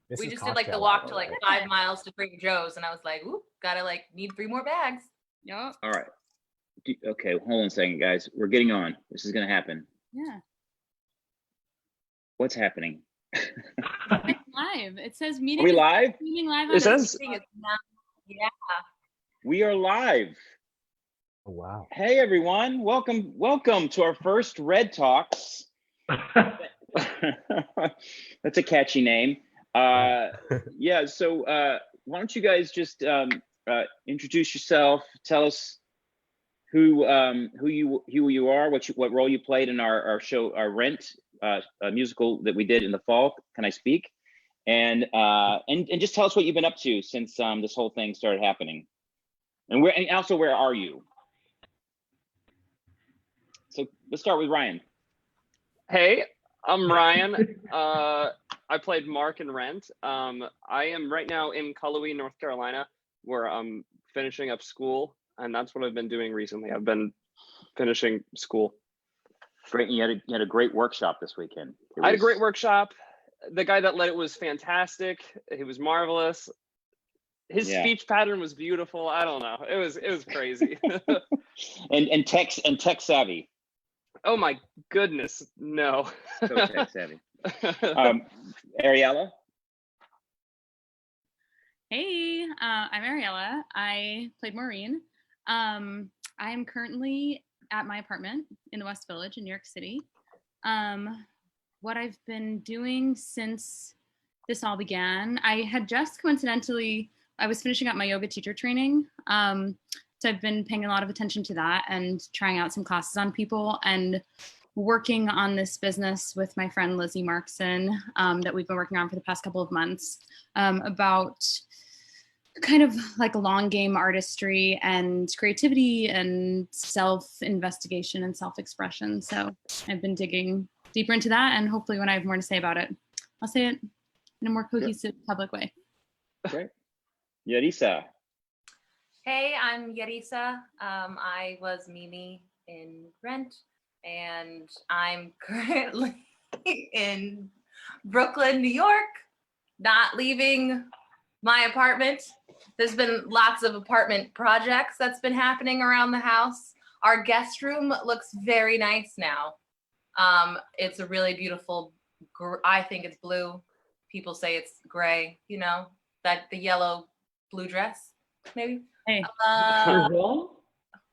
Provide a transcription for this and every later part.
This we is just did like the cocktail walk hour, to like right? 5 miles to Trader Joe's, and I was like, "Ooh, gotta like need 3 more bags." Yep. All right. Okay, hold on a second, guys. We're getting on. This is gonna happen. Yeah. What's happening? It's live. It says meeting. Are we live? Meeting live. It says Yeah. We are live. Oh, wow. Hey everyone, welcome to our first Red Talks. That's a catchy name. Yeah, so why don't you guys just introduce yourself, tell us who you are, what role you played in our show, our Rent, a musical that we did in the fall. Can I speak? And just tell us what you've been up to since this whole thing started happening. And also where are you? So let's start with Ryan. Hey, I'm Ryan. I played Mark in Rent. I am right now in Cullowhee, North Carolina, where I'm finishing up school, and that's what I've been doing recently. I've been finishing school. Great, you had a great workshop this weekend. I had a great workshop. The guy that led it was fantastic. He was marvelous. His speech pattern was beautiful. I don't know. It was crazy. and tech savvy. Oh my goodness, no. So tech savvy. Ariella. Hey, I'm Ariella. I played Maureen. I am currently at my apartment in the West Village in New York City. What I've been doing since this all began, I had just coincidentally, I was finishing up my yoga teacher training. So I've been paying a lot of attention to that and trying out some classes on people and working on this business with my friend Lizzie Markson that we've been working on for the past couple of months about kind of like long game artistry and creativity and self-investigation and self-expression. So I've been digging deeper into that, and hopefully when I have more to say about it, I'll say it in a more cohesive public way. Great. Yarissa. Hey, I'm Yarissa. I was Mimi in Rent, and I'm currently in Brooklyn, New York, not leaving my apartment. There's been lots of apartment projects that's been happening around the house. Our guest room looks very nice now. It's a really beautiful, I think it's blue. People say it's gray, you know, that the yellow blue dress, maybe. Hey. The wall?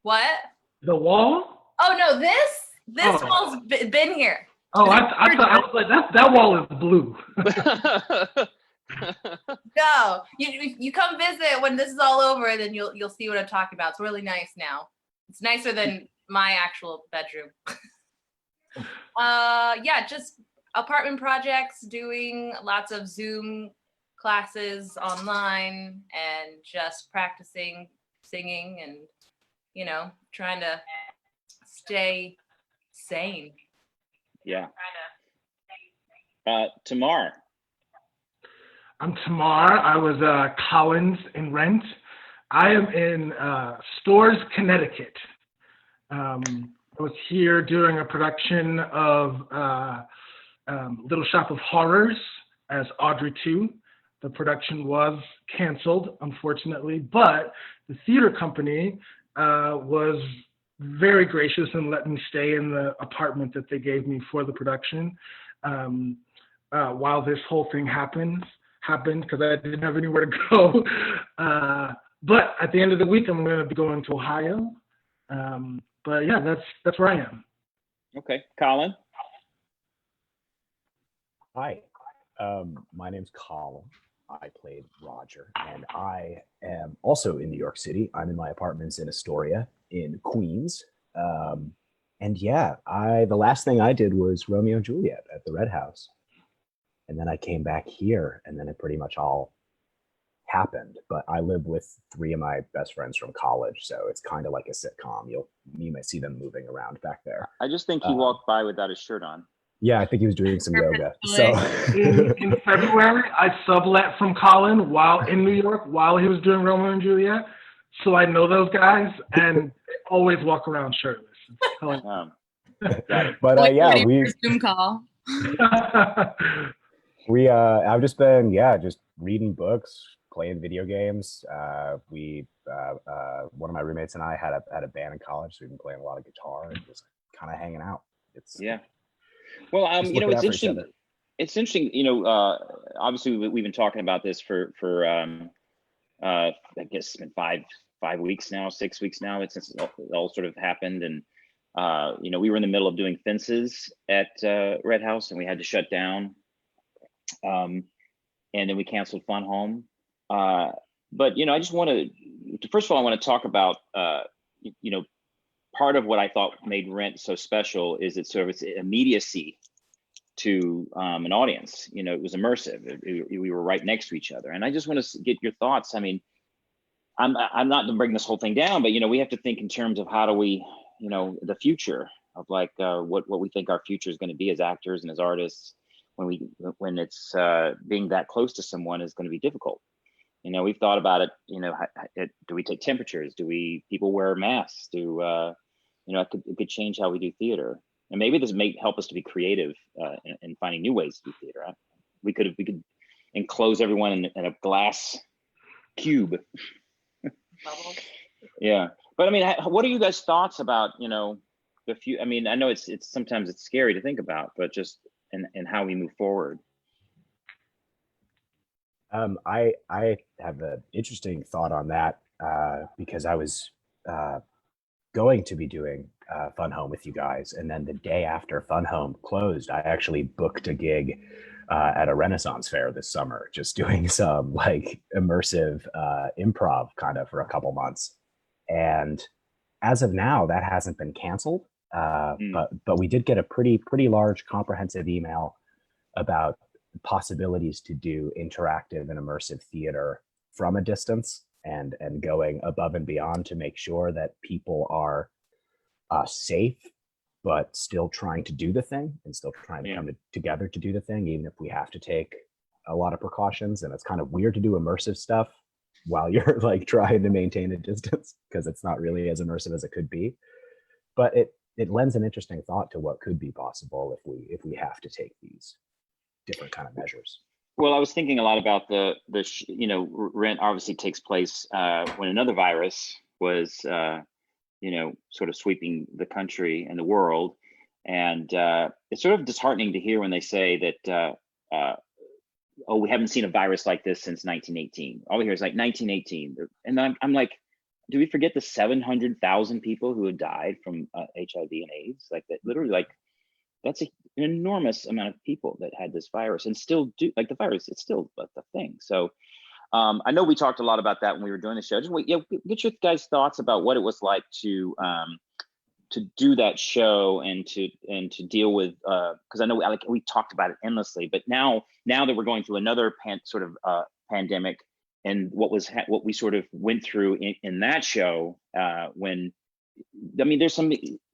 What? The wall? Oh no, this wall's been here. Oh, I thought I was like that wall is blue. No, you come visit when this is all over, and then you'll see what I'm talking about. It's really nice now. It's nicer than my actual bedroom. Yeah, just apartment projects, doing lots of Zoom classes online, and just practicing singing, and you know, trying to stay sane. Yeah. Temar. I'm Temar. I was Collins in Rent. I am in Storrs, Connecticut. I was here doing a production of Little Shop of Horrors as Audrey 2. The production was canceled, unfortunately, but the theater company was very gracious and let me stay in the apartment that they gave me for the production while this whole thing happened because I didn't have anywhere to go. But at the end of the week, I'm going to be going to Ohio. But yeah, that's where I am. Okay, Colin. Hi, my name's Colin. I played Roger, and I am also in New York City. I'm in my apartments in Astoria in Queens. And yeah, the last thing I did was Romeo and Juliet at the Redhouse. And then I came back here, and then it pretty much all happened. But I live with 3 of my best friends from college, so it's kind of like a sitcom. You might see them moving around back there. I just think he walked by without his shirt on. Yeah, I think he was doing some yoga. So in February, I sublet from Colin while in New York while he was doing Romeo and Juliet. So I know those guys, and they always walk around shirtless. But yeah, we Zoom call. I've just been, just reading books, playing video games. One of my roommates and I had a band in college, so we've been playing a lot of guitar and just kind of hanging out. It's Yeah. Well, just you know, looking it's out for each interesting. other. It's interesting, you know, obviously we've been talking about this for I guess it's been five weeks now, 6 weeks now. It's since it all sort of happened. And you know, we were in the middle of doing fences at Redhouse, and we had to shut down. And then we canceled Fun Home. But you know, I just want to, first of all, I want to talk about you know, part of what I thought made Rent so special is its sort of its immediacy to an audience. You know, it was immersive. We were right next to each other, and I just want to get your thoughts. I mean, I'm not to bring this whole thing down, but you know, we have to think in terms of how do we, you know, the future of like what we think our future is going to be as actors and as artists when it's being that close to someone is going to be difficult. You know, we've thought about it. You know, do we take temperatures? Do people wear masks? You know, it could change how we do theater. And maybe this may help us to be creative in finding new ways to do theater. We could enclose everyone in a glass cube. Yeah, but I mean, what are you guys' thoughts about, you know, the few? I mean, I know it's sometimes it's scary to think about, but just and how we move forward. I have an interesting thought on that because I was going to be doing Fun Home with you guys, and then the day after Fun Home closed, I actually booked a gig at a Renaissance fair this summer, just doing some like immersive improv kind of for a couple months. And as of now, that hasn't been canceled, but we did get a pretty large comprehensive email about possibilities to do interactive and immersive theater from a distance and going above and beyond to make sure that people are safe, but still trying to do the thing and still trying to come together to do the thing, even if we have to take a lot of precautions. And it's kind of weird to do immersive stuff while you're like trying to maintain a distance because it's not really as immersive as it could be. But it lends an interesting thought to what could be possible if we have to take these different kind of measures. Well, I was thinking a lot about you know, Rent obviously takes place when another virus was you know, sort of sweeping the country and the world. And it's sort of disheartening to hear when they say that, oh, we haven't seen a virus like this since 1918. All we hear is like 1918. And I'm like, do we forget the 700,000 people who had died from HIV and AIDS? Like that, literally, like that's an enormous amount of people that had this virus and still do, like the virus, it's still a thing. So I know we talked a lot about that when we were doing the show. Just get your guys' thoughts about what it was like to do that show and to deal with because I know we talked about it endlessly, but now that we're going through another pandemic and what we sort of went through in that show when I mean there's some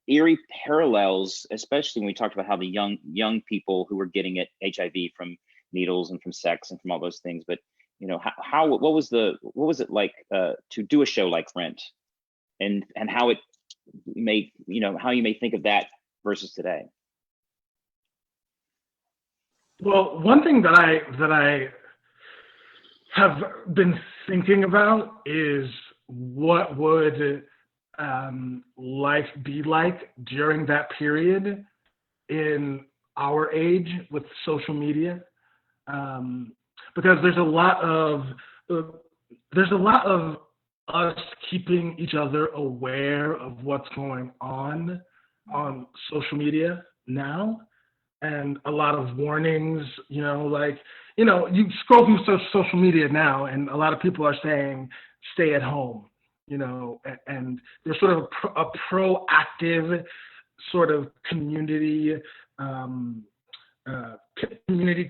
eerie parallels, especially when we talked about how the young people who were getting it HIV from needles and from sex and from all those things, but you know, what was it like to do a show like Rent, and how it may, you know, how you may think of that versus today? Well, one thing that I have been thinking about is what would life be like during that period in our age with social media. Because there's a lot of us keeping each other aware of what's going on social media now, and a lot of warnings, you know, like, you know, you scroll through social media now and a lot of people are saying stay at home, you know, and there's sort of a proactive sort of community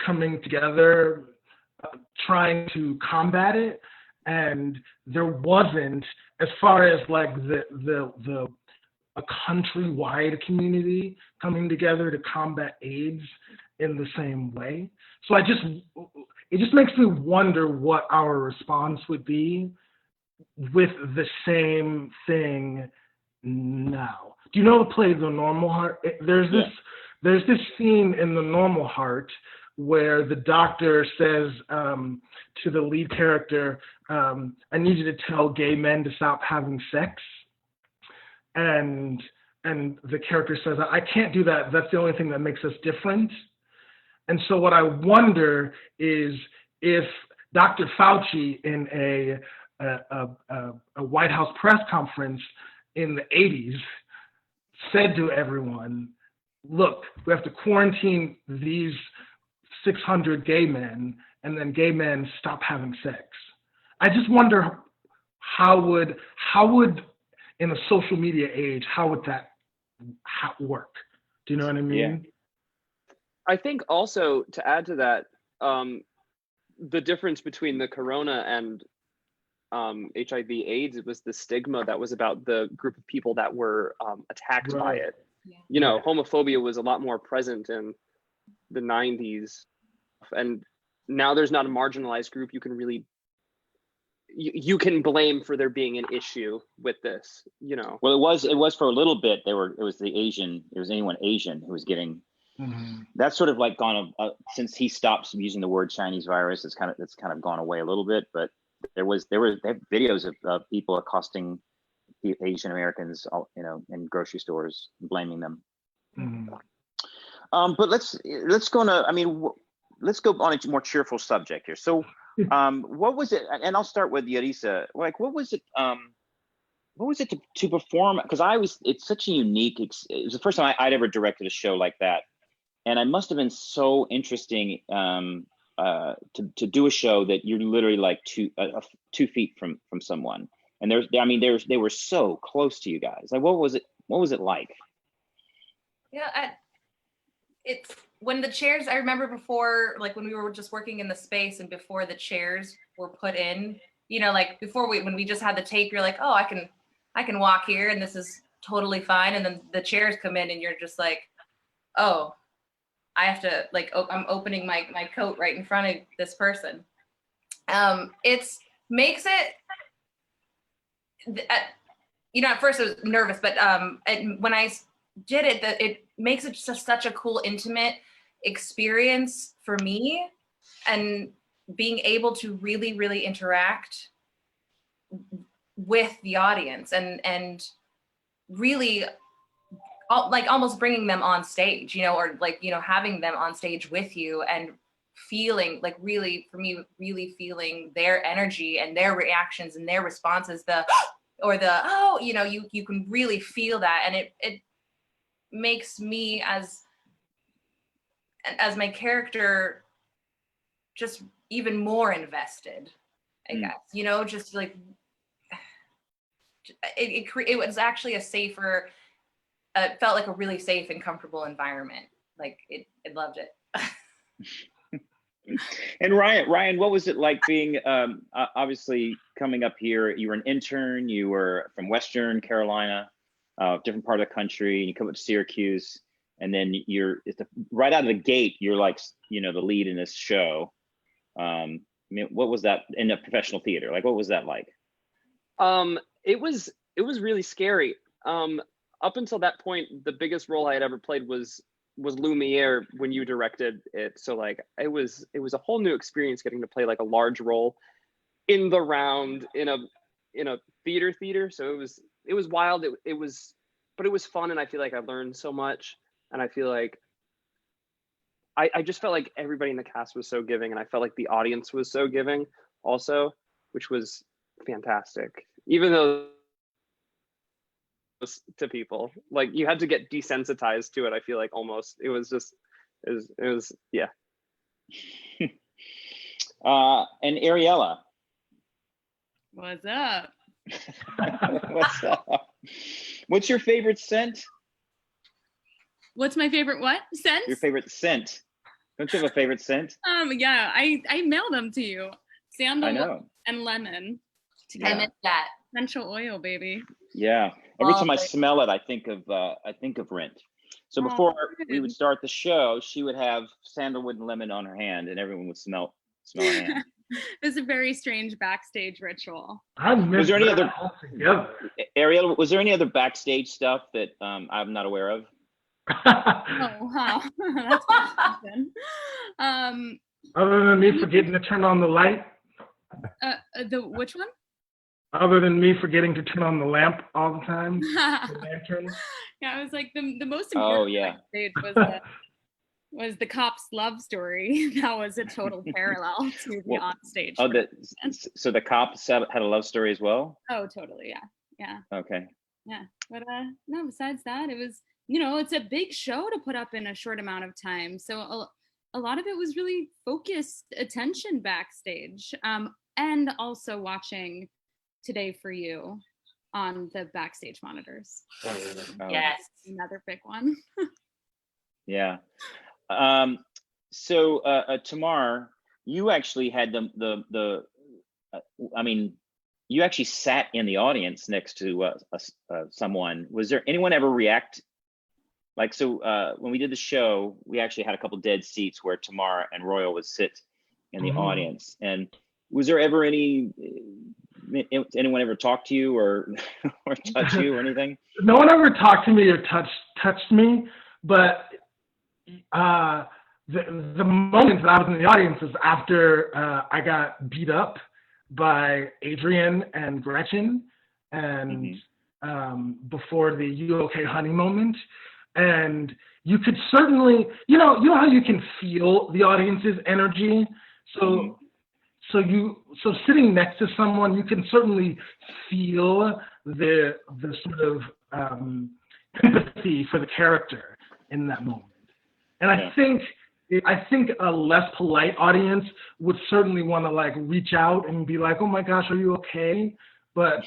coming together, trying to combat it. And there wasn't, as far as like a countrywide community coming together to combat AIDS in the same way. So it just makes me wonder what our response would be with the same thing now. Do you know the play The Normal Heart? There's this scene in The Normal Heart where the doctor says to the lead character, I need you to tell gay men to stop having sex. And the character says, I can't do that. That's the only thing that makes us different. And so what I wonder is if Dr. Fauci in a White House press conference in the 80s said to everyone, look, we have to quarantine these 600 gay men, and then gay men stop having sex. I just wonder how would in a social media age, how would that work? Do you know what I mean? Yeah. I think also to add to that, the difference between the corona and HIV/AIDS, it was the stigma that was about the group of people that were attacked by it. Yeah. You know, homophobia was a lot more present in the 90s, and now there's not a marginalized group you can really you can blame for there being an issue with this, you know. Well, it was for a little bit. It was anyone Asian who was getting. Mm-hmm. That's sort of like gone since he stopped using the word Chinese virus. It's kind of gone away a little bit. But they have videos of people accosting the Asian Americans, you know, in grocery stores, blaming them. Mm-hmm. But let's go on a more cheerful subject here. So, what was it? And I'll start with Yarissa. Like, what was it? What was it to perform? Because it's such a unique. It was the first time I'd ever directed a show like that, and it must have been so interesting to do a show that you're literally like 2 feet from someone, and they were so close to you guys. Like, what was it like? Yeah, it's when the chairs, I remember before, like when we were just working in the space and before the chairs were put in, you know, like when we just had the tape, you're like, oh, I can walk here and this is totally fine. And then the chairs come in and you're just like, oh, I have to, like, I'm opening my coat right in front of this person. It makes it, you know, at first I was nervous, but when I did it, it makes it just such a cool, intimate experience for me, and being able to really, really interact with the audience and really like almost bringing them on stage, you know, or like, you know, having them on stage with you and feeling like really, for me, really feeling their energy and their reactions and their responses, you know, you can really feel that. And it makes me as my character just even more invested, I guess, you know, just like it was actually a safer, felt like a really safe and comfortable environment. Like it loved it. And Ryan, what was it like being obviously coming up here? You were an intern. You were from Western Carolina, different part of the country, and you come up to Syracuse, and then right out of the gate, you're like, you know, the lead in this show. I mean, what was that in a professional theater? Like, what was that like? It was really scary. Up until that point, the biggest role I had ever played was Lumiere when you directed it. So like it was a whole new experience getting to play like a large role in the round in a theater. So it was wild. But it was fun, and I feel like I learned so much. And I feel like I just felt like everybody in the cast was so giving, and I felt like the audience was so giving also, which was fantastic. Even though to people, like, you had to get desensitized to it, I feel like almost. It was yeah. And Ariella. What's up? What's up? What's your favorite scent? What's my favorite what? Scent? Your favorite scent. Don't you have a favorite scent? Yeah, I mail them to you. Sandalwood I know. and lemon. I missed that. Essential oil, baby. Yeah. Every time I smell it, I think of Rent. So before we would start the show, she would have sandalwood and lemon on her hand, and everyone would smell her hand. It's a very strange backstage ritual. Was there any other Ariel? Was there any other backstage stuff that I'm not aware of? Oh, wow. That's good. Other than me forgetting to turn on the light? Which one? Other than me forgetting to turn on the lamp all the time? The lantern? Yeah, I was like, the most Oh, important yeah. backstage was the cop's love story. That was a total parallel to the Well, on-stage. Oh, so the cop had a love story as well? Oh, totally, yeah. Okay. Yeah, but no, besides that, it was, it's a big show to put up in a short amount of time. So a lot of it was really focused attention backstage, and also watching Today for You on the backstage monitors. Oh. Yes. Another big one. Yeah. So Tamar, you actually had you actually sat in the audience next to someone. Was there anyone ever react? Like, so when we did the show, we actually had a couple dead seats where Tamar and Royal would sit in the audience. And was there ever anyone ever talk to you or or touch you or anything? No one ever talked to me or touched me, but the moment that I was in the audience was after I got beat up by Adrian and Gretchen, and before the "You okay, honey" moment. And you could certainly, you know how you can feel the audience's energy. So sitting next to someone, you can certainly feel the sort of empathy for the character in that moment. And I think a less polite audience would certainly want to like reach out and be like, "Oh my gosh, are you okay?" But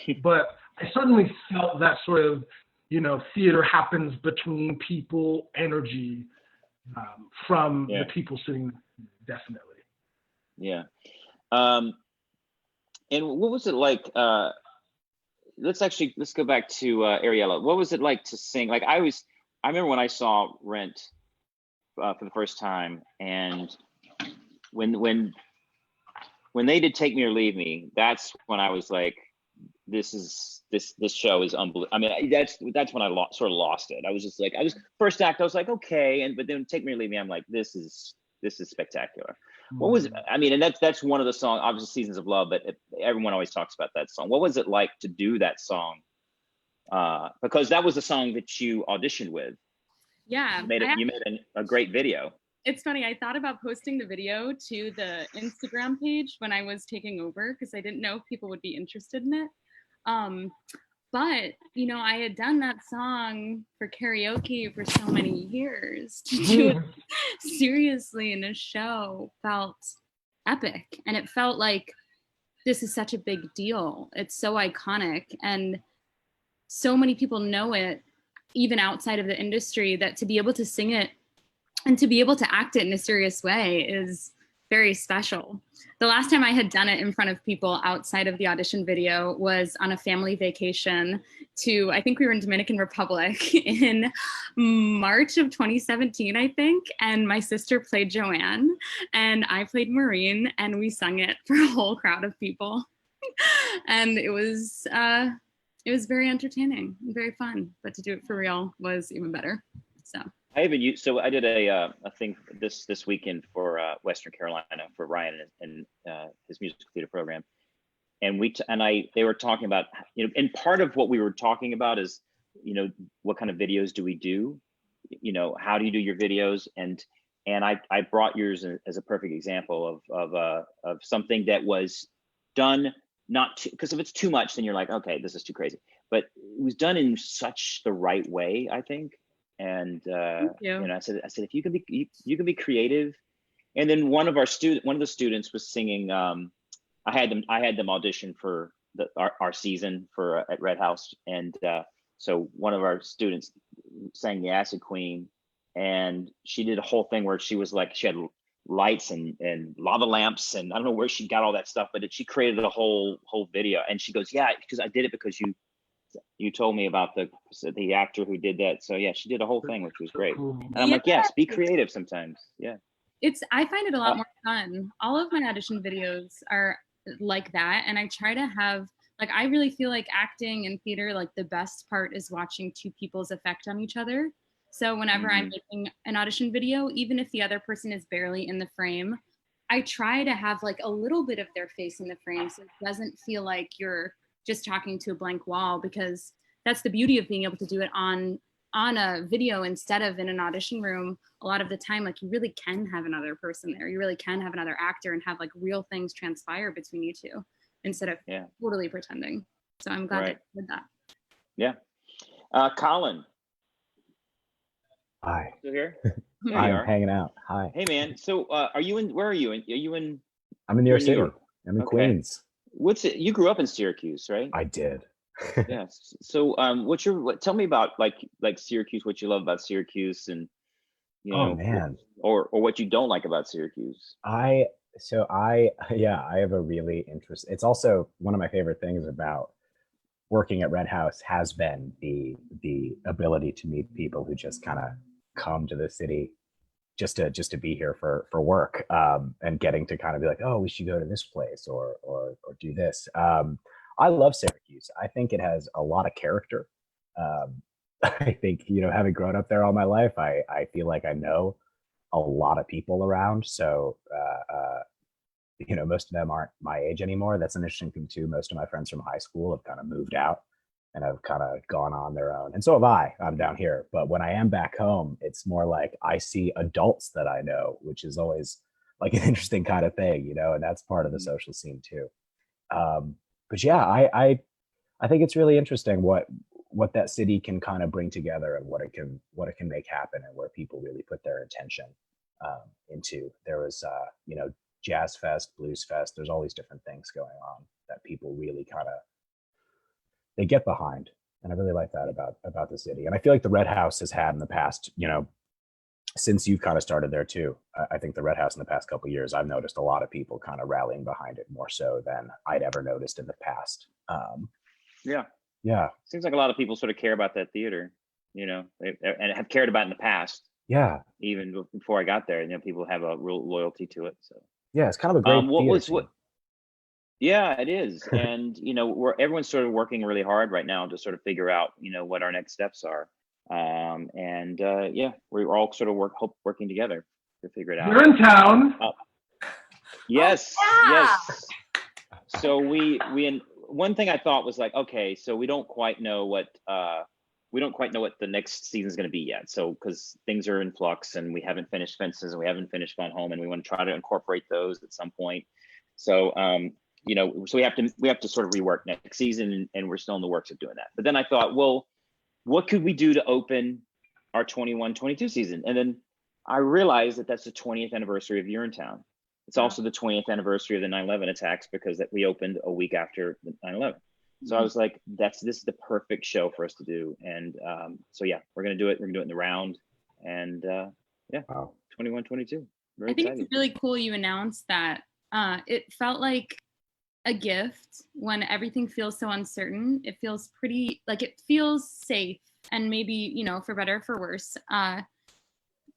I certainly felt that sort of, theater happens between people energy from the people sitting there, definitely. Yeah. And what was it like? Let's go back to Ariella. What was it like to sing? Like I remember when I saw Rent for the first time, and when they did Take Me or Leave Me, that's when I was like, this show is unbelievable. I mean, that's when I sort of lost it. I was just like, first act, I was like, okay, but then Take Me or Leave Me, I'm like, this is spectacular. What was it? I mean, and that's one of the songs, obviously Seasons of Love, but everyone always talks about that song. What was it like to do that song? Because that was the song that you auditioned with. Yeah. You made a great video. It's funny, I thought about posting the video to the Instagram page when I was taking over because I didn't know if people would be interested in it. But, I had done that song for karaoke for so many years. To do it seriously in a show felt epic. And it felt like this is such a big deal. It's so iconic. And so many people know it, even outside of the industry, that to be able to sing it and to be able to act it in a serious way is very special. The last time I had done it in front of people outside of the audition video was on a family vacation I think we were in Dominican Republic in March of 2017, I think. And my sister played Joanne and I played Maureen, and we sung it for a whole crowd of people. And it was very entertaining and very fun, but to do it for real was even better. I did a thing this weekend for Western Carolina for Ryan and his musical theater program, and they were talking about, and part of what we were talking about is, what kind of videos do we do, how do you do your videos, and I brought yours as a perfect example of something that was done, not because if it's too much then you're like, okay, this is too crazy, but it was done in such the right way, I think. And I said if you can be creative. And then one of the students was singing. I had them audition for our season at Redhouse, and so one of our students sang the Acid Queen, and she did a whole thing where she was like, she had lights and lava lamps, and I don't know where she got all that stuff, but she created a whole video. And she goes, yeah, because I did it because you told me about the actor who did that. So yeah, she did a whole thing, which was great. And I'm like, yes, be creative sometimes. Yeah. I find it a lot more fun. All of my audition videos are like that. And I try to have, I really feel like acting and theater, the best part is watching two people's effect on each other. So whenever I'm making an audition video, even if the other person is barely in the frame, I try to have like a little bit of their face in the frame so it doesn't feel like you're just talking to a blank wall, because that's the beauty of being able to do it on a video instead of in an audition room. A lot of the time, like, you really can have another person there. You really can have another actor and have like real things transpire between you two instead of totally pretending. So I'm glad that you did that. Yeah. Colin. Hi. Still here? I'm hanging out. Hi. Hey, man. So where are you? Are you in? I'm in New York City. York. I'm in Queens. What's it? You grew up in Syracuse, right? I did. Yes. So tell me about like Syracuse, what you love about Syracuse, and man. or what you don't like about Syracuse. I have a really it's also one of my favorite things about working at Redhouse has been the ability to meet people who just kind of come to the city just to be here for work, and getting to kind of be like, oh, we should go to this place or do this. I love Syracuse. I think it has a lot of character. I think, having grown up there all my life, I feel like I know a lot of people around. So, most of them aren't my age anymore. That's an interesting thing too. Most of my friends from high school have kind of moved out and have kind of gone on their own. And so have I. I'm down here. But when I am back home, it's more like I see adults that I know, which is always like an interesting kind of thing, and that's part of the social scene too. But yeah, I think it's really interesting what that city can kind of bring together and what it can make happen, and where people really put their intention into. There was Jazz Fest, Blues Fest. There's all these different things going on that people really kind of they get behind, and I really like that about the city. And I feel like the Redhouse has had in the past, since you've kind of started there too. I think the Redhouse in the past couple of years, I've noticed a lot of people kind of rallying behind it more so than I'd ever noticed in the past. Yeah. Seems like a lot of people sort of care about that theater, and have cared about it in the past. Yeah. Even before I got there, people have a real loyalty to it. So yeah, it's kind of a great theater. Yeah, it is. And, everyone's sort of working really hard right now to sort of figure out, what our next steps are. We're all sort of working together to figure it out. You're in town. Yes. Oh, yeah. Yes. So one thing I thought was like, okay, so we don't quite know what the next season is going to be yet. So, because things are in flux and we haven't finished Fences and we haven't finished Gone Home, and we want to try to incorporate those at some point. So, so we have to sort of rework next season, and we're still in the works of doing that. But then I thought, well, what could we do to open our 21-22 season? And then I realized that that's the 20th anniversary of Urinetown. It's also the 20th anniversary of the 9/11 attacks, because that we opened a week after the 9/11. So I was like, this is the perfect show for us to do. And we're gonna do it. We're gonna do it in the round. And 21-22. I think it's really cool you announced that. It felt like a gift when everything feels so uncertain. It feels it feels safe, and maybe, for better or for worse,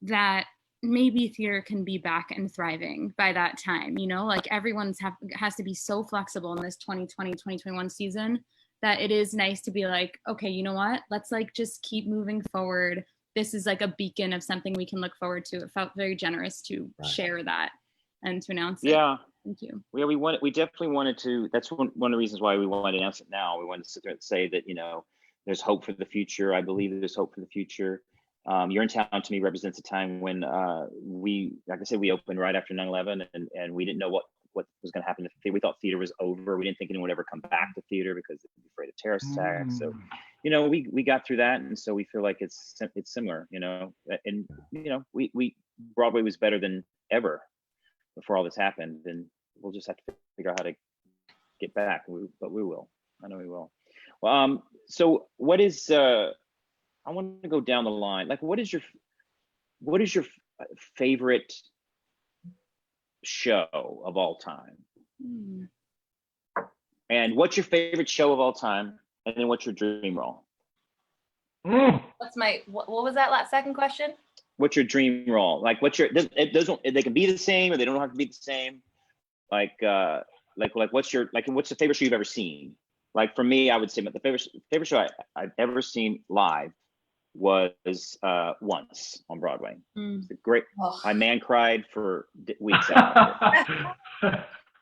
that maybe theater can be back and thriving by that time. Like, everyone's has to be so flexible in this 2020-2021 season that it is nice to be like, okay, you know what? Let's just keep moving forward. This is like a beacon of something we can look forward to. It felt very generous to share that and to announce it. Yeah. Thank you. Yeah, we definitely wanted to. That's one of the reasons why we wanted to announce it now. We wanted to sit there and say that, there's hope for the future. I believe there's hope for the future. Urinetown to me represents a time when we opened right after 9/11, and we didn't know what was going to happen to theater. We thought theater was over. We didn't think anyone would ever come back to theater because they'd be afraid of terrorist attacks. So, we got through that, and so we feel like it's similar. And Broadway was better than ever before all this happened, and we'll just have to figure out how to get back. But we will. I know we will. Well, so what is? I want to go down the line. Like, what is your favorite show of all time? And what's your favorite show of all time? And then what's your dream role? What's what was that second question? What's your dream role? Like, they can be the same, or they don't have to be the same. Like what's the favorite show you've ever seen? Like, for me, I would say the favorite show I've ever seen live was Once on Broadway. It's a great. Oh. My man cried for weeks after.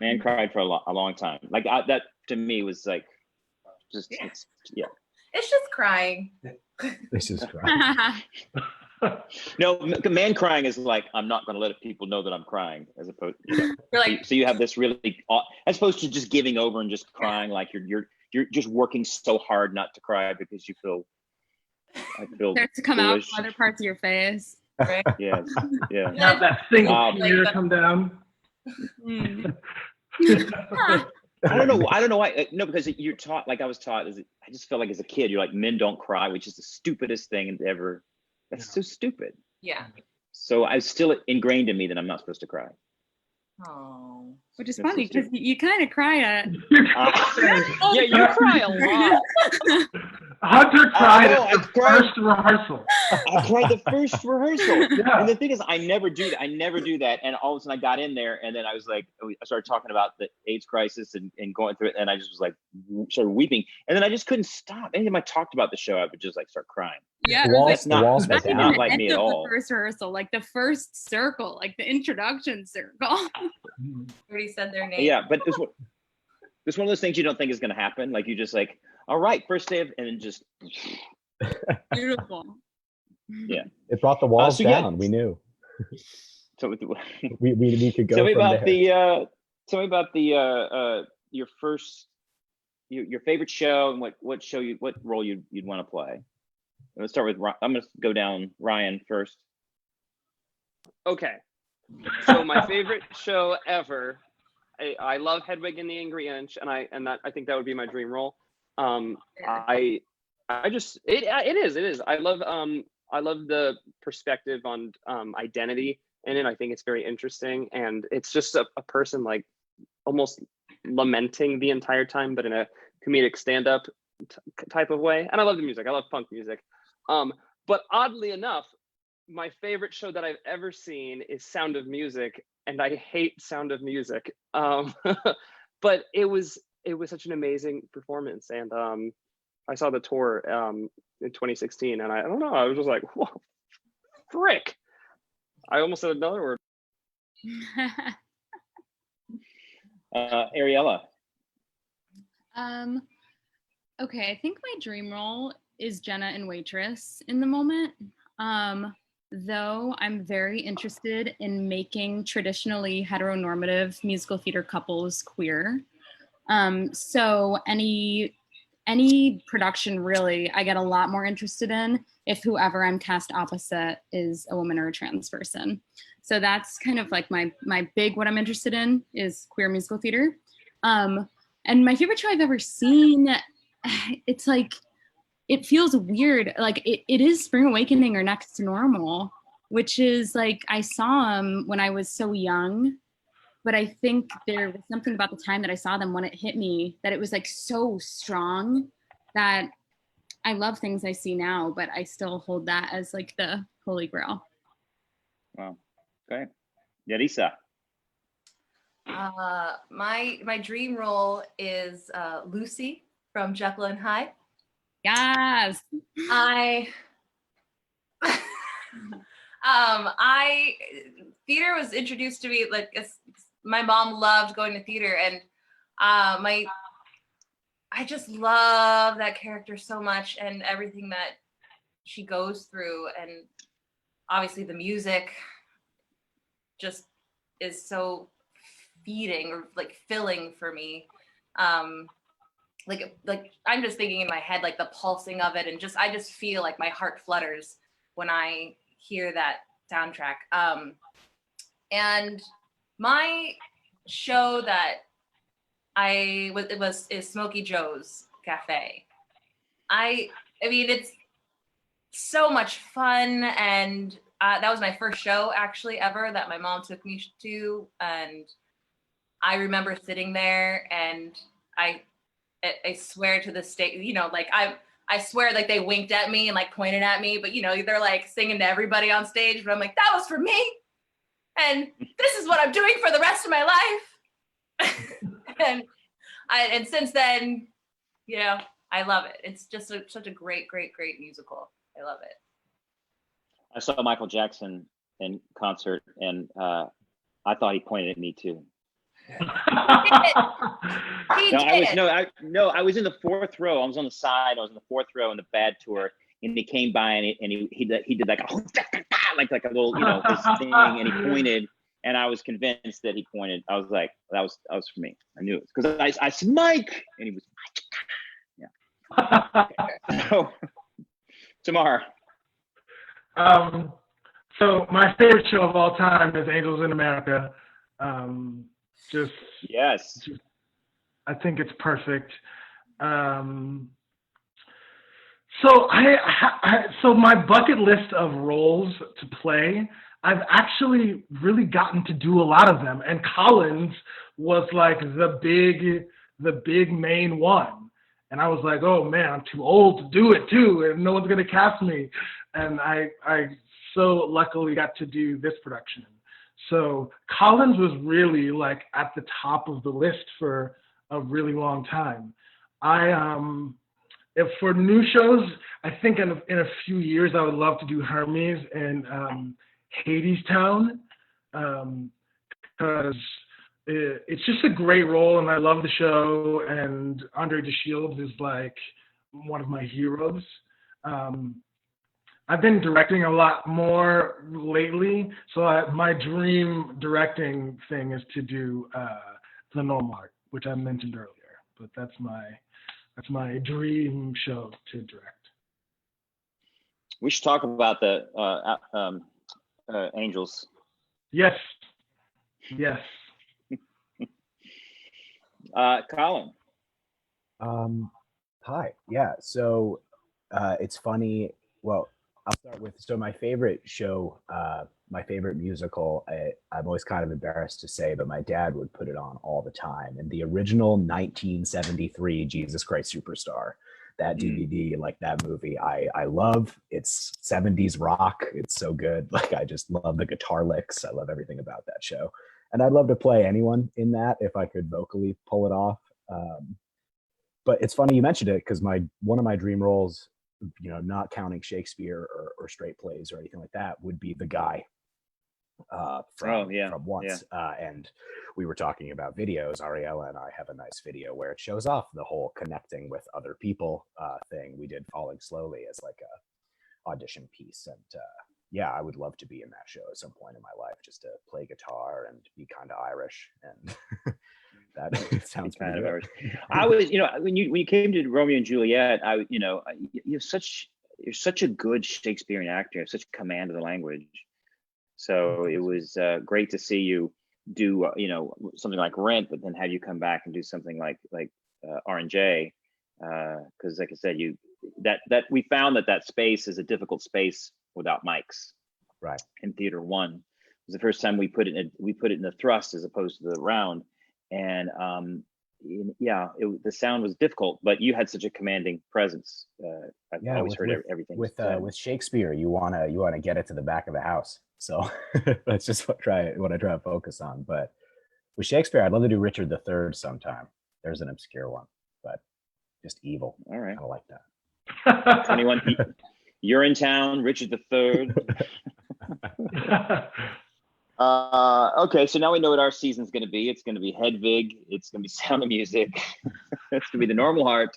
Man cried for a long time. Like that to me was like, just yeah. It's just crying. This is right. No, man crying is like, I'm not going to let people know that I'm crying, as opposed. You're like, So you have this really, as opposed to just giving over and just crying, like you're just working so hard not to cry because you feel. I feel Starts to come foolish. out from other parts of your face. right? Yes, yeah. Have that single Like tear come down. Mm. I don't know why. No, because you're taught, like I was taught, I just felt like as a kid, you're like, men don't cry, which is the stupidest thing ever. That's so stupid. Yeah. So I still ingrained in me that I'm not supposed to cry. Oh. Which is That's funny so because you kind of cry at. Yeah, you cry a lot. Hunter cried know, at the first rehearsal. I cried the first rehearsal. Yeah. And the thing is, I never do that. And all of a sudden I got in there and then I was like, I started talking about the AIDS crisis and going through it. And I just was like, started weeping. And then I just couldn't stop. Anytime I talked about the show, I would just like start crying. Yeah, The it was walls, like, the not- walls not went even not the down. like end me at of all. the first rehearsal, like the first circle, like the introduction circle. Already said their name. Yeah, but it's one of those things you don't think is going to happen. Like you just like, all right, first day of, and then just. Beautiful. Yeah. It brought the walls so yeah. down. We knew. So We could go tell me from about there. your first your favorite show and what role you'd want to play. Let's start with I'm going to go down Ryan first. Okay. So my favorite show ever. I love Hedwig and the Angry Inch, and I think that would be my dream role. Yeah. It is. I love the perspective on identity in it. I think it's very interesting, and it's just a person like almost lamenting the entire time, but in a comedic stand-up type of way. And I love the music. I love punk music. But oddly enough, my favorite show that I've ever seen is Sound of Music, and I hate Sound of Music. But it was such an amazing performance, and I saw the tour in 2016, and I don't know, I was just like, whoa, frick! I almost said another word. Ariella. Okay, I think my dream role is Jenna in Waitress in the moment. Though I'm very interested in making traditionally heteronormative musical theater couples queer. So any production really, I get a lot more interested in if whoever I'm cast opposite is a woman or a trans person. So that's kind of like my big, what I'm interested in is queer musical theater. And my favorite show I've ever seen, it's like, it feels weird. Like it is Spring Awakening or Next to Normal, which is like, I saw them when I was so young, but I think there was something about the time that I saw them when it hit me that it was like so strong that I love things I see now, but I still hold that as like the holy grail. Wow. Okay. Yarissa. My dream role is Lucy from Jekyll and Hyde. Yes. Theater was introduced to me like my mom loved going to theater, and I just love that character so much and everything that she goes through, and obviously the music just is so feeding or like filling for me. Like I'm just thinking in my head like the pulsing of it, and I just feel like my heart flutters when I hear that soundtrack. And my show that is Smokey Joe's Cafe. I mean, it's so much fun, and that was my first show actually ever that my mom took me to, and I remember sitting there, and I swear to this day, like I swear like they winked at me and like pointed at me, but they're like singing to everybody on stage, but I'm like, that was for me, and this is what I'm doing for the rest of my life. and since then, I love it. It's just such a great musical. I love it. I saw Michael Jackson in concert, and I thought he pointed at me too. He No, did. I was in the fourth row. I was on the side. I was in the fourth row in the bad tour, and he came by and he did like a like a little this thing, and he pointed, and I was convinced that he pointed. I was like, that was for me. I knew it because I said Mike, and he was yeah. So Temar. So my favorite show of all time is Angels in America. Yes. I think it's perfect. So so my bucket list of roles to play, I've actually really gotten to do a lot of them, and Collins was like the big main one. And I was like, oh man, I'm too old to do it too, and no one's gonna cast me. And I so luckily got to do this production. So Collins was really like at the top of the list for a really long time. If for new shows, I think in a few years I would love to do Hermes and Hadestown, because it's just a great role, and I love the show, and Andre DeShields is like one of my heroes. I've been directing a lot more lately, so my dream directing thing is to do The Nomart, which I mentioned earlier. But that's my dream show to direct. We should talk about the Angels. Yes. Colin. Hi. Yeah. So it's funny. Well, I'll start with, so my favorite show, my favorite musical, I'm always kind of embarrassed to say, but my dad would put it on all the time. And the original 1973 Jesus Christ Superstar, that DVD, like that movie, I love. It's 70s rock. It's so good. Like, I just love the guitar licks. I love everything about that show. And I'd love to play anyone in that if I could vocally pull it off. But it's funny you mentioned it, because one of my dream roles, not counting Shakespeare or straight plays or anything like that, would be the guy from Once. Yeah. And we were talking about videos. Ariella and I have a nice video where it shows off the whole connecting with other people thing. We did Falling Slowly as like a audition piece. And I would love to be in that show at some point in my life, just to play guitar and be kind of Irish. And that sounds kind of Irish. I was, when you came to Romeo and Juliet, you're such a good Shakespearean actor. You have such command of the language. So it was great to see you do, something like Rent, but then have you come back and do something like R&J, because like I said, that we found that space is a difficult space without mics. Right. In Theater 1, it was the first time we put it in the thrust as opposed to the round. And the sound was difficult, but you had such a commanding presence. I've always heard everything. With Shakespeare, you wanna get it to the back of the house. So that's just what I try to focus on. But with Shakespeare, I'd love to do Richard III sometime. There's an obscure one, but just evil. All right, I like that. 21. You're in Town, Richard III. Okay, so now we know what our season's going to be. It's going to be Hedwig. It's going to be Sound of Music. It's going to be The Normal Heart.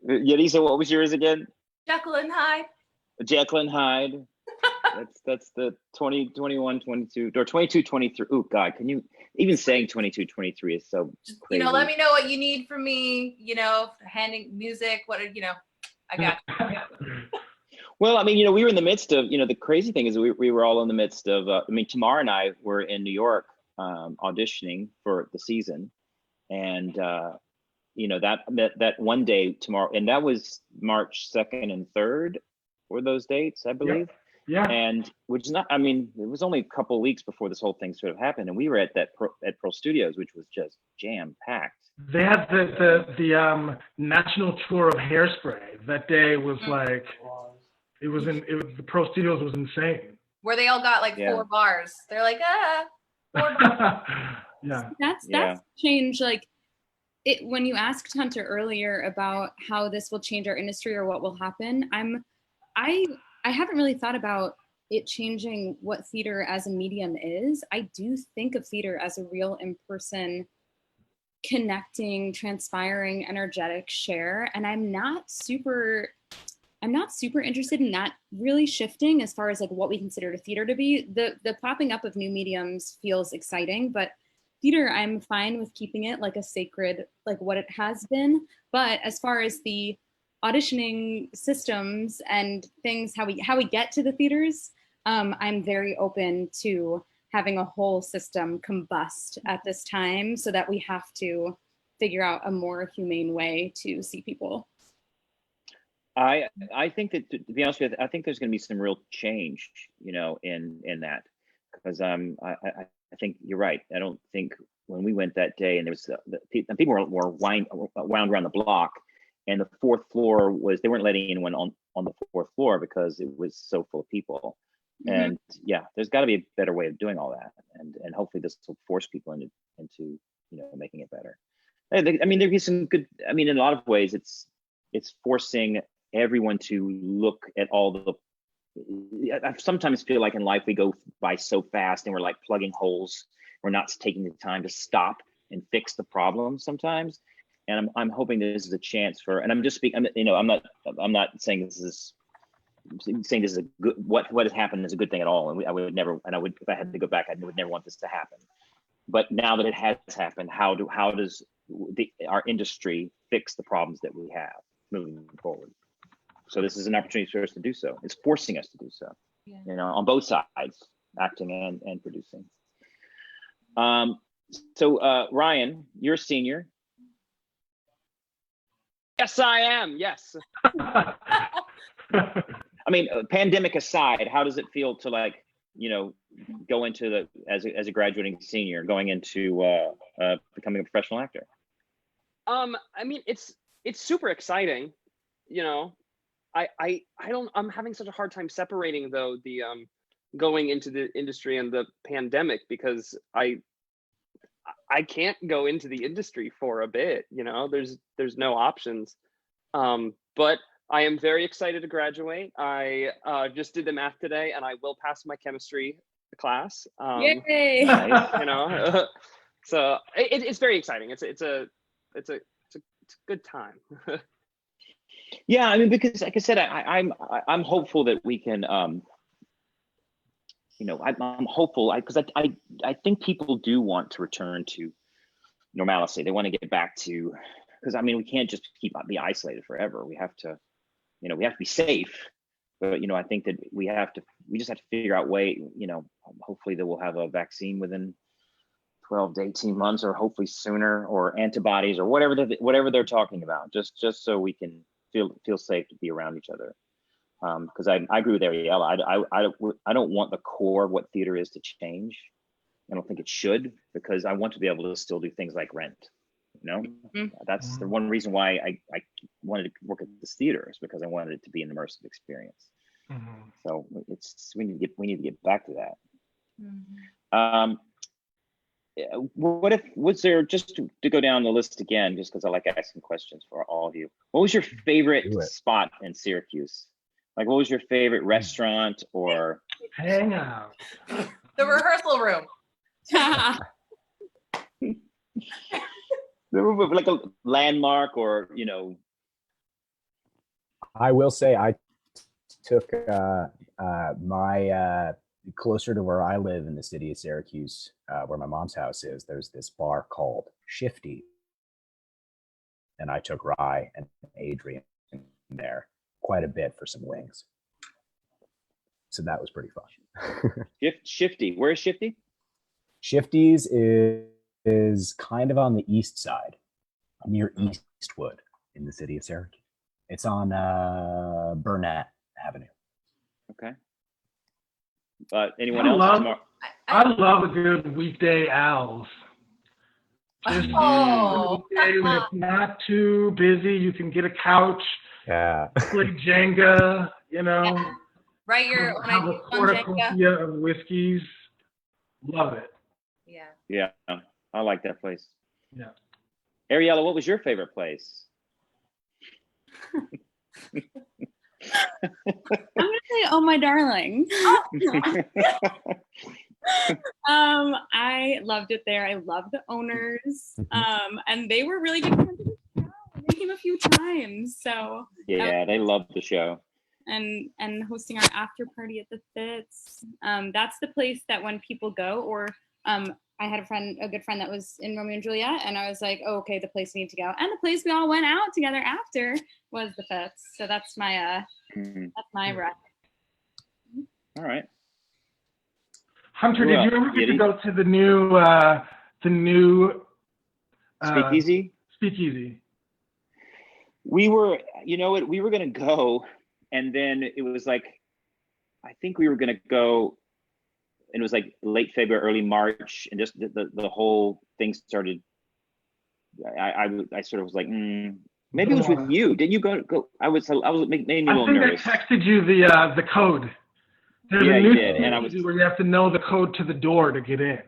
Yarissa, what was yours again? Jekyll and Hyde. Jekyll and Hyde. That's the 2021, 22, or 22, 23. Oh God, can you even saying 22, 23 is so crazy. Let me know what you need from me. Handing music. I got you. Well, I mean, we were in the midst of, the crazy thing is we were all in the midst of, Temar and I were in New York auditioning for the season. And, that one day tomorrow, and that was March 2nd and 3rd were those dates, I believe. Yeah. And which is not, it was only a couple of weeks before this whole thing sort of happened. And we were at Pearl Studios, which was just jam packed. They had the national tour of Hairspray. That day was like, the Pro Studios was insane. Where they all got 4 bars. They're like, 4 bars. Yeah. That's changed. When you asked Hunter earlier about how this will change our industry or what will happen, I haven't really thought about it changing what theater as a medium is. I do think of theater as a real in-person connecting, transpiring, energetic share. And I'm not super interested in that really shifting as far as like what we consider the theater to be. The popping up of new mediums feels exciting, but theater, I'm fine with keeping it like a sacred, like what it has been. But as far as the auditioning systems and things, how we get to the theaters, I'm very open to having a whole system combust at this time so that we have to figure out a more humane way to see people. I think that, to be honest with you, I think there's going to be some real change, you know, in that, because I think you're right. I don't think when we went that day and there was people were wound around the block, and the fourth floor was, they weren't letting anyone on the fourth floor because it was so full of people. Mm-hmm. And yeah, there's got to be a better way of doing all that, and hopefully this will force people into you know, making it better. I mean, there'd be some good. I mean, in a lot of ways, it's forcing everyone to look at all the. I sometimes feel like in life we go by so fast and we're like plugging holes. We're not taking the time to stop and fix the problem sometimes. And I'm hoping this is a chance for. And I'm just speaking. You know, I'm not saying this is. I'm saying this is a good. What has happened is a good thing at all. And I would never. And I would, if I had to go back, I would never want this to happen. But now that it has happened, how does our industry fix the problems that we have moving forward? So this is an opportunity for us to do so. It's forcing us to do so, yeah. You know, on both sides, acting and producing. So Ryan, you're a senior. Yes, I am. Yes. I mean, pandemic aside, how does it feel to, like, you know, go into as a graduating senior, going into becoming a professional actor? I mean, it's super exciting, you know. I'm having such a hard time separating though the going into the industry and the pandemic, because I can't go into the industry for a bit, you know. There's no options. But I am very excited to graduate. I just did the math today, and I will pass my chemistry class. Yay! Nice. You know, so it's very exciting. It's a good time. Yeah, I mean, because like I said, I'm hopeful that we can, you know, I'm hopeful because I think people do want to return to normalcy. They want to get back to, because I mean, we can't just be isolated forever. We have to, you know, we have to be safe. But, you know, I think that we just have to figure out way, you know, hopefully that we'll have a vaccine within 12 to 18 months, or hopefully sooner, or antibodies, or whatever they're talking about, just so we can feel safe to be around each other. Because I agree with Ariella. I don't want the core of what theater is to change. I don't think it should, because I want to be able to still do things like Rent. You know, that's the one reason why I wanted to work at this theater, is because I wanted it to be an immersive experience. So we need to get back to that. Was there, just to go down the list again, just because I like asking questions for all of you, what was your favorite spot in Syracuse? Like, what was your favorite restaurant or hangout? The rehearsal room. Like a landmark, or, you know? I will say I took my closer to where I live in the city of Syracuse, where my mom's house is. There's this bar called Shifty, and I took Rye and Adrian there quite a bit for some wings. So that was pretty fun. Shifty, where is Shifty? Shifty's is kind of on the east side, near Eastwood in the city of Syracuse. It's on Burnett Avenue. Okay. Anyone else? I love a good weekday Owls. Just weekday when it's not too busy, you can get a couch, play Jenga, you know. Yeah. Right, have a cornucopia of whiskeys. Love it. Yeah, I like that place. Yeah. Ariella, what was your favorite place? I'm gonna Oh, my darling. I loved it there. I loved the owners. And they were really good friends of the show. They came a few times. So Yeah, they loved the show. And hosting our after party at the Fitz. That's the place that when people go, or I had a good friend that was in Romeo and Juliet, and I was like, oh, okay, the place we need to go. And the place we all went out together after was the Fitz. So that's my that's my rec. All right. Hunter, did you ever get to go to the new Speakeasy? Speakeasy. We were, you know what, we were gonna go, and then it was like, I think we were gonna go, and it was like late February, early March, and just the whole thing started. I sort of was like, maybe it was with you. Didn't you go? I was made me a little nervous. I texted you the code. There's a new speakeasy where you have to know the code to the door to get in.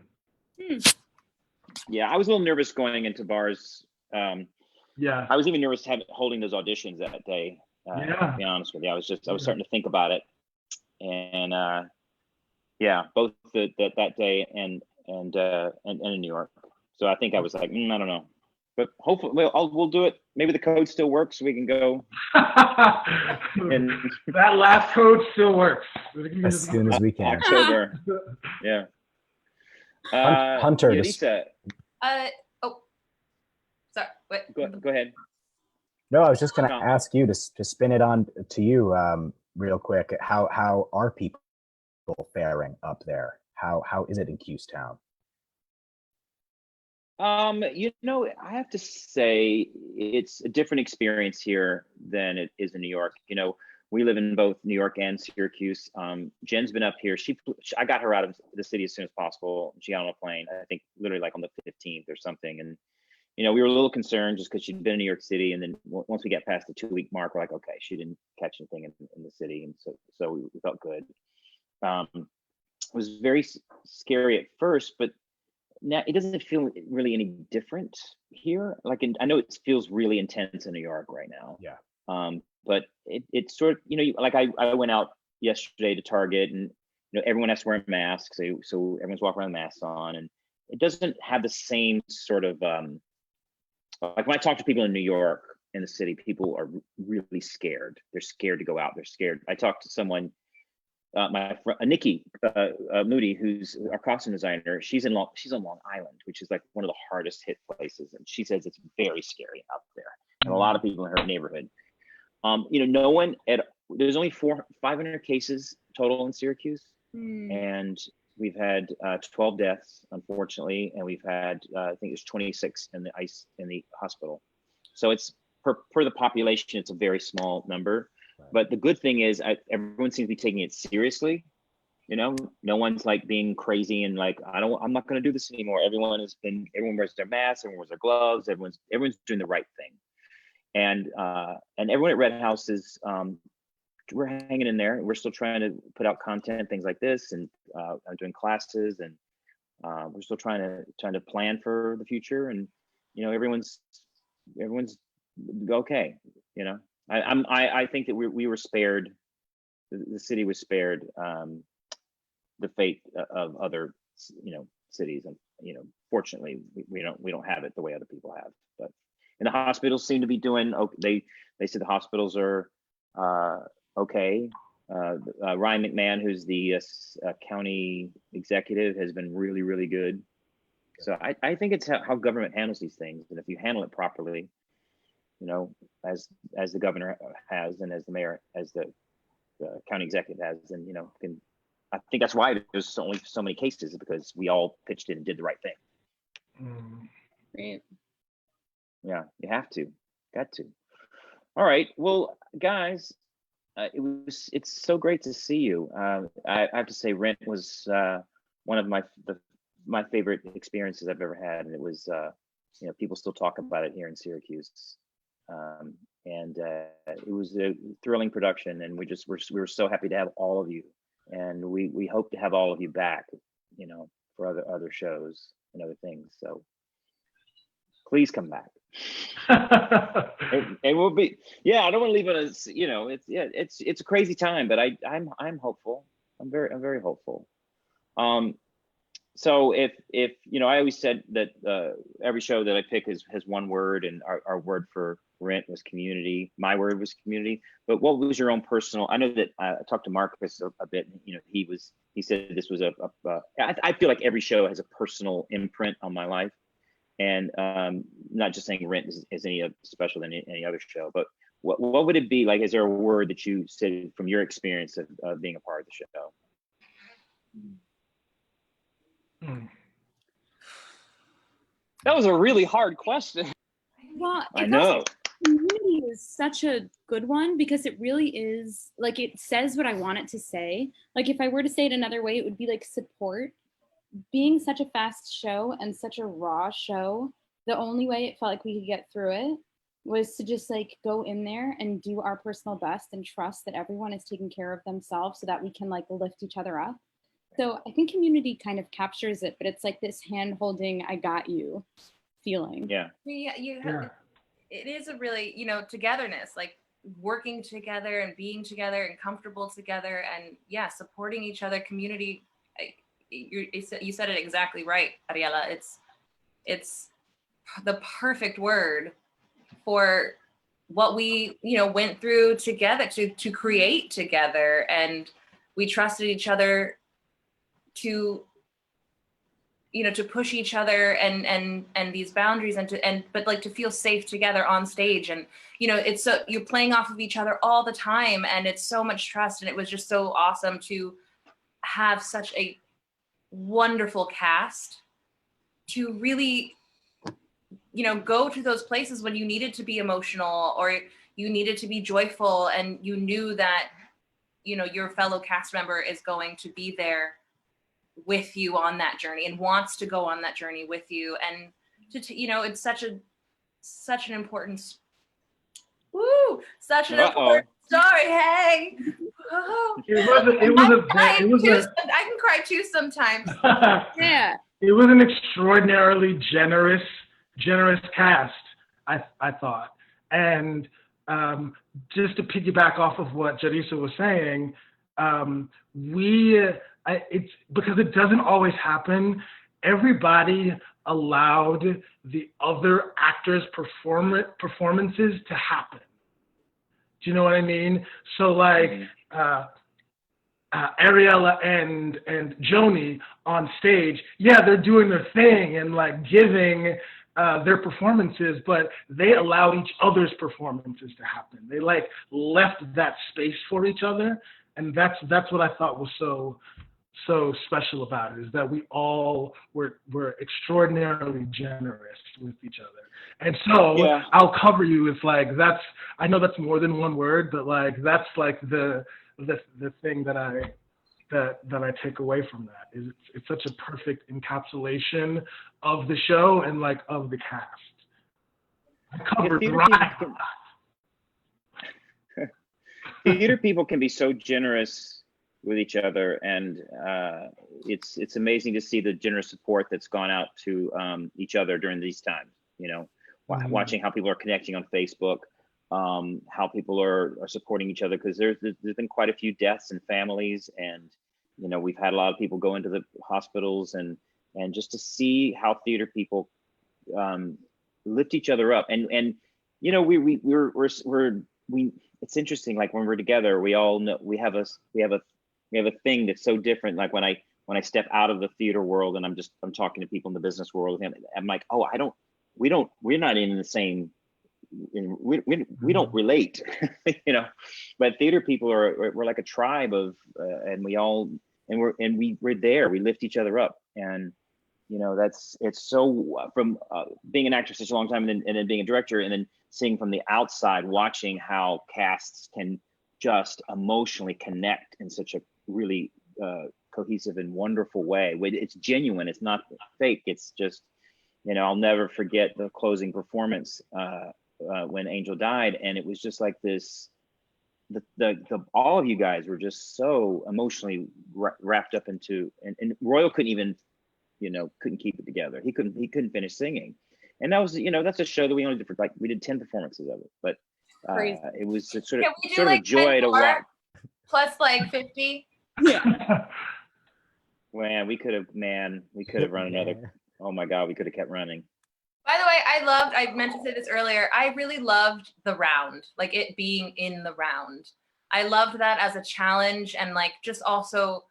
Yeah, I was a little nervous going into bars. Yeah. I was even nervous holding those auditions that day. To be honest with you, I was starting to think about it, and both that day and in New York. So I think I was like, I don't know, but hopefully we'll do it. Maybe the code still works, so we can go. And that last code still works. As soon as we can. October. Yeah. Hunter. Yarissa. Sorry. Wait. Go ahead. No, I was just going to ask you to spin it on to you real quick. How are people faring up there? How is it in Qstown? You know, I have to say it's a different experience here than it is in New York. You know, we live in both New York and Syracuse. Jen's been up here. I got her out of the city as soon as possible. She got on a plane, I think literally like on the 15th or something. And, you know, we were a little concerned just because she'd been in New York City. And then once we got past the 2-week mark, we're like, okay, she didn't catch anything in the city. And so we felt good. It was very scary at first, but now it doesn't feel really any different here. Like I know it feels really intense in New York right now. Yeah. But it's sort of, you know, like I went out yesterday to Target, and you know everyone has to wear a mask, so everyone's walking around with masks on, and it doesn't have the same sort of like when I talk to people in New York in the city, people are really scared. They're scared to go out. They're scared. I talked to someone. My friend Nikki Moody, who's our costume designer, she's on Long Island, which is like one of the hardest hit places, and she says it's very scary out there, and a lot of people in her neighborhood. You know, there's only 500 cases total in Syracuse, and we've had 12 deaths, unfortunately, and we've had I think it's 26 in the hospital. So it's per the population, it's a very small number. But the good thing is everyone seems to be taking it seriously. You know, no one's like being crazy and like, I'm not going to do this anymore. Everyone wears their masks, everyone wears their gloves, everyone's doing the right thing. And everyone at Redhouse is, we're hanging in there. We're still trying to put out content, things like this, and I'm doing classes, and we're still trying to plan for the future. And, you know, everyone's okay, you know. I think that we were spared. The city was spared the fate of other, you know, cities, and you know, fortunately, we don't have it the way other people have. But and the hospitals seem to be doing okay. They said the hospitals are okay. Ryan McMahon, who's the county executive, has been really, really good. So I think it's how government handles these things, and if you handle it properly, you know, as the governor has, and as the mayor, as the county executive has, and you know, I think that's why there's only so many cases, because we all pitched in and did the right thing. Great. Yeah, you have to, got to. All right, well, guys, it's so great to see you. I have to say, Rent was one of my favorite experiences I've ever had, and it was you know, people still talk about it here in Syracuse. And it was a thrilling production, and we were so happy to have all of you, and we hope to have all of you back, you know, for other shows and other things. So please come back. And we'll be, yeah, I don't want to leave it as, you know, it's a crazy time, but I'm hopeful. I'm very hopeful. So if you know, I always said that every show that I pick has one word, and our word for Rent was community. My word was community. But what was your own personal? I know that I talked to Marcus a bit. You know, he said this was I feel like every show has a personal imprint on my life, and not just saying Rent is any special than any other show, but what would it be like? Is there a word that you said from your experience of being a part of the show? That was a really hard question. Well, I know. Community is such a good one because it really is, like, it says what I want it to say. Like, if I were to say it another way, it would be like support. Being such a fast show and such a raw show, the only way it felt like we could get through it was to just like go in there and do our personal best and trust that everyone is taking care of themselves so that we can like lift each other up. So I think community kind of captures it, but it's like this hand holding, I got you feeling. Yeah. It is a really, you know, togetherness, like working together and being together and comfortable together, and yeah, supporting each other. Community, you said it exactly right, Ariella. It's the perfect word for what we, you know, went through together to create together, and we trusted each other to, you know, to push each other and these boundaries but like to feel safe together on stage. And, you know, it's so you're playing off of each other all the time, and it's so much trust. And it was just so awesome to have such a wonderful cast to really, you know, go to those places when you needed to be emotional or you needed to be joyful, and you knew that, you know, your fellow cast member is going to be there with you on that journey and wants to go on that journey with you. And to you know, it's such an important important story. Hey, I can cry too sometimes. Yeah, it was an extraordinarily generous cast, I thought. And just to piggyback off of what Yarissa was saying, it's because it doesn't always happen. Everybody allowed the other actors' performances to happen. Do you know what I mean? So like Ariella and Joni on stage, yeah, they're doing their thing and like giving their performances, but they allowed each other's performances to happen. They like left that space for each other, and that's what I thought was so special about it, is that we all were extraordinarily generous with each other. And so yeah. I'll cover you with like, I know that's more than one word, but like that's like the thing that I take away from that is it's such a perfect encapsulation of the show and like of the cast. I covered Ryan. Theater people can be so generous with each other, and it's amazing to see the generous support that's gone out to each other during these times. You know, watching how people are connecting on Facebook, how people are supporting each other, because there's been quite a few deaths in families, and you know, we've had a lot of people go into the hospitals, and just to see how theater people lift each other up, and you know, we're it's interesting, like when we're together, we all know we have a thing that's so different. Like when I step out of the theater world and I'm talking to people in the business world, and I'm like, oh, we're not in the same, we don't relate, you know. But theater people we're like a tribe of, and we're there. We lift each other up, and you know, it's so from being an actor such a long time, and then being a director, and then seeing from the outside, watching how casts can just emotionally connect in such a really cohesive and wonderful way. It's genuine. It's not fake. It's just, you know, I'll never forget the closing performance when Angel died, and it was just like this. All of you guys were just so emotionally wrapped up into, and Royal couldn't even, you know, couldn't keep it together. He couldn't finish singing, And that was, that's a show that we only did for we did 10 performances of it, but Crazy. it was sort Can of we do sort of a like joy 10 to more watch. plus like 50? Man, we could have run another. Oh my God, we could have kept running. By the way, I meant to say this earlier, I really loved the round, like it being in the round. I loved that as a challenge, and like just also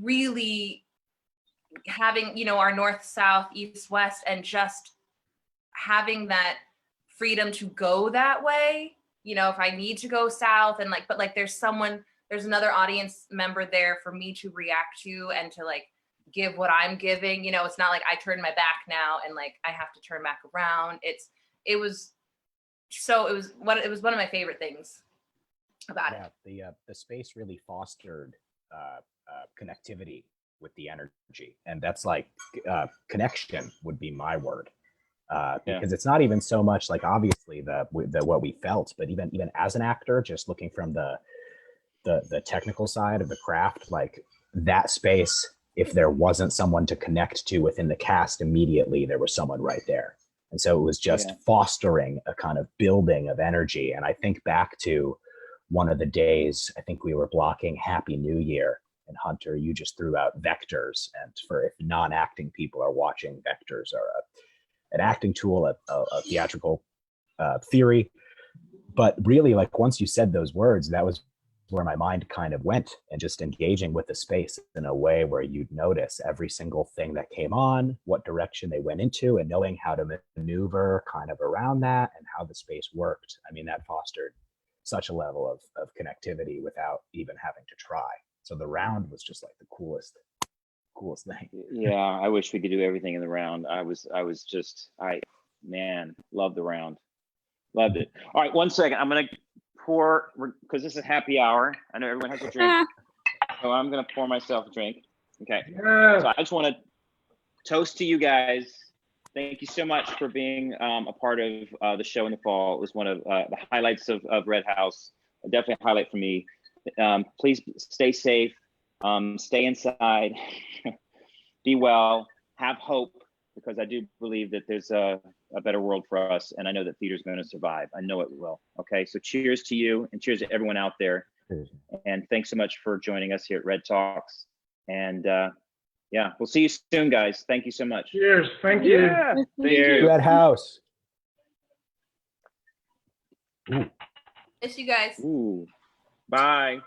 really having, our north, south, east, west, and just having that freedom to go that way. If I need to go south and but there's another audience member there for me to react to and to like give what I'm giving. It's not like I turn my back now and like I have to turn back around. It was one of my favorite things about it. The space really fostered connectivity with the energy, and that's like connection would be my word, because it's not even so much like obviously the what we felt, but even as an actor, just looking from the technical side of the craft, like that space, if there wasn't someone to connect to within the cast immediately, there was someone right there. And so it was just fostering a kind of building of energy. And I think back to one of the days, I think we were blocking Happy New Year, and Hunter, you just threw out vectors. And for if non-acting people are watching, vectors are an acting tool, a theatrical theory. But really, like once you said those words, that was where my mind kind of went, and just engaging with the space in a way where you'd notice every single thing that came on, what direction they went into, and knowing how to maneuver kind of around that and how the space worked. I mean, that fostered such a level of connectivity without even having to try. So the round was just like the coolest thing. Yeah, I wish we could do everything in the round. Loved the round. Loved it. All right, 1 second. I'm gonna pour, because this is happy hour. I know everyone has a drink. So I'm gonna pour myself a drink. Okay. Yeah. So I just want to toast to you guys. Thank you so much for being a part of the show in the fall. It was one of the highlights of Redhouse. Definitely a highlight for me. Please stay safe. Stay inside. Be well. Have hope, because I do believe that there's a better world for us, and I know that theater's going to survive. I know it will. Okay, so cheers to you, and cheers to everyone out there. And thanks so much for joining us here at RedTalks. And we'll see you soon, guys. Thank you so much. Cheers. Thank you. Yeah. Thank Cheers. you. Redhouse. Miss you guys. Ooh. Bye.